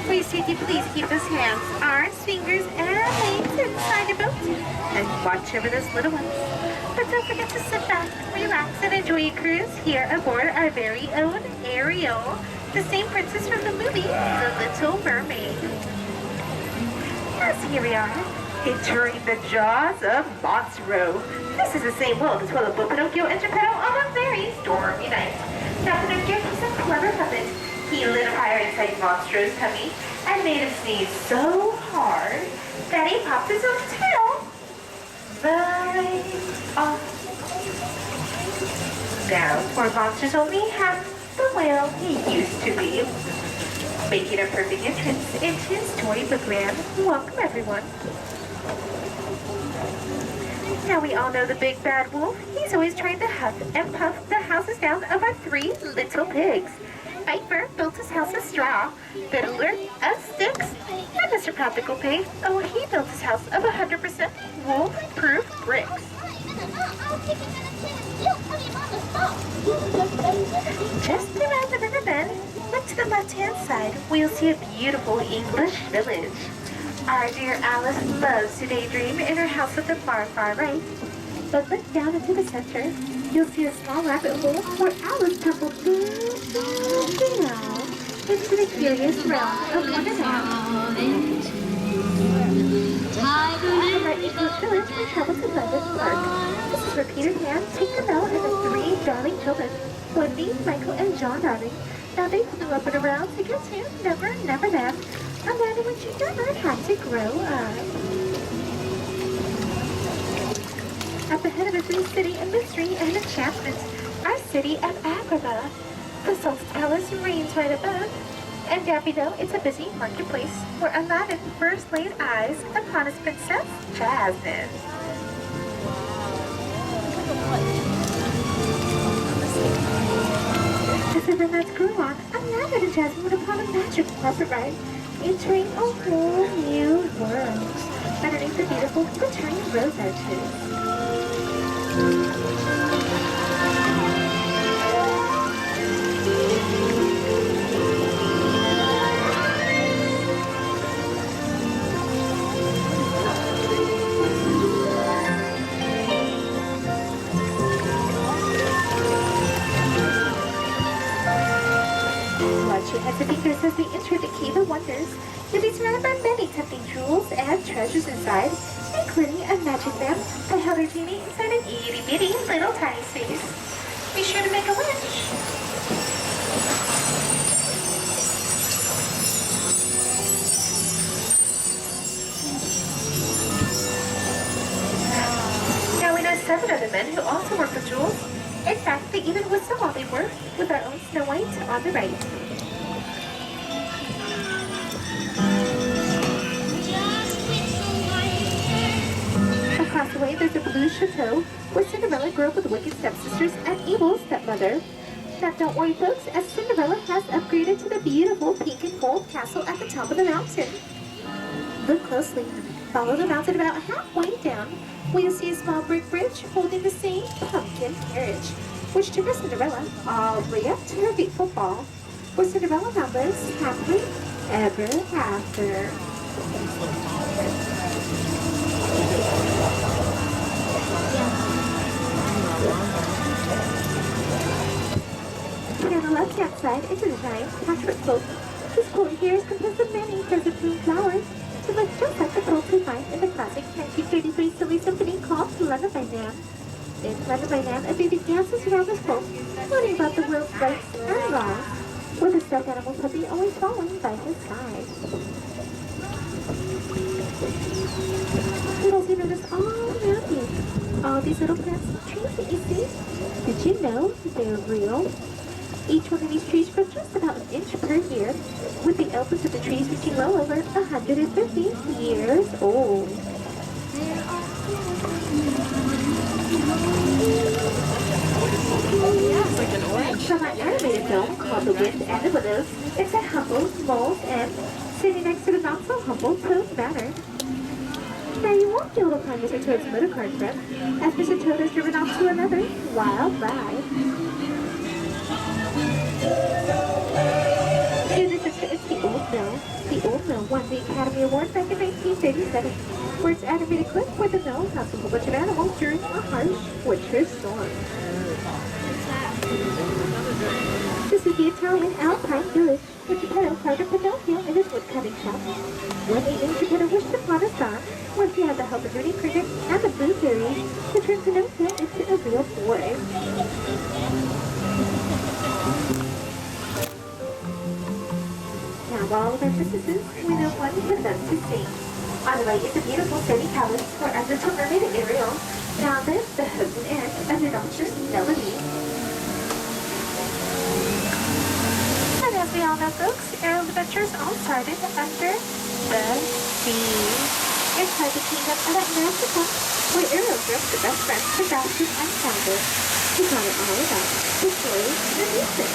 We see if you please keep those hands, arms, fingers, and legs inside your boat and watch over those little ones. But don't forget to sit back, relax, and enjoy your cruise here aboard our very own Ariel, the same princess from the movie The Little Mermaid. Yes, here we are, entering the jaws of Monstro. This is the same world as well as Pinocchio and Geppetto on a very stormy night. Now Pinocchio keeps a clever puppet. He lit a fire inside Monstro's tummy and made him sneeze so hard that he popped his own tail right off. Now, poor Monster's only half the whale he used to be. Making a perfect entrance into Storybook Land. Welcome, everyone. Now we all know the big bad wolf. He's always trying to huff and puff the houses down of our three little pigs. Viper built his house of straw, Fiddler of sticks, and Mr. Practical Pig, oh, he built his house of 100% wolf-proof bricks. Just around the river bend, look to the left-hand side, we'll see a beautiful English village. Our dear Alice loves to daydream in her house at the far, far right. But look down into the center, you'll see a small rabbit hole where Alice tumbled down into the curious realm of Wonderland. From our English village, we travel to London Park. This is where Peter Pan, Tinkerbell, and the three darling children, Wendy, Michael, and John Darling. Now they flew up and around to get to Neverland, a land in which you never had to grow up. At the head of every city and mystery and enchantment, our city of Agrabah. The Sultan's palace reigns right above, and down below it's a busy marketplace where Aladdin first laid eyes upon his princess, Jasmine. As the romance grew on, Aladdin and Jasmine went upon a magical carpet ride, entering a whole new world underneath the beautiful glittering rose arches. Watch your heads and fingers as we enter the Cave of Wonders. You'll be surrounded by many tempting jewels and treasures inside, including a magic lamp that held our genie inside an itty-bitty little tiny space. Be sure to make a wish. Now we know 7 other men who also work with jewels. In fact, they even whistle while they work, with our own Snow White on the right. Across the way, there's a blue chateau where Cinderella grew up with wicked stepsisters and evil stepmother. Now don't worry, folks, as Cinderella has upgraded to the beautiful pink and gold castle at the top of the mountain. Look closely. Follow the mountain about halfway down, where you'll see a small brick bridge holding the same pumpkin carriage, which took our Cinderella all the way up to her beautiful ball, where Cinderella now lives happily ever after. And on the left-hand side is a giant patchwork quilt. This quilt here is composed of many crescent-moon flowers. It looks just like the quilt we find in the classic 1933 silly symphony called London by Nan. In London by Nan, a baby dances around this quilt, learning about the world's rights and wrongs, with a stuffed animal puppy always following by his side. Did also notice all around you, all these little plants and trees that you see? Did you know they're real? Each one of these trees grows just about an inch per year, with the eldest of the trees reaching well over 150 years old. From an animated film called The Wind and the Willows, it's a humble, moles, and sitting next to the not-so-humble Toad Manor. Now you won't be able to find Mr. Toad's motor car trip, as Mr. Toad has driven off to another wild ride. It's the old mill, the Mabel Mill won the Academy Award back in 1937 for its animated clip where the mill has a whole bunch of animals during a harsh winter storm. This is the Italian Alpine Village, where Geppetto carved Pinocchio in his woodcutting shop. One evening, Geppetto wished upon a star, once he had the help of Judy Cricket and the Blue Fairies to turn Pinocchio into a real boy. Now, all of our princesses, we know one with them to sing. On the right is the beautiful Fairy Palace, where our little mermaid Ariel now lives the hope and end of the doctor's melody. And as we all know, folks, Ariel's adventures all started under the sea. Inside the kingdom of Atlantica, where Ariel grew up the best friends with Sebastian and Founder. He taught her all about the story and the music.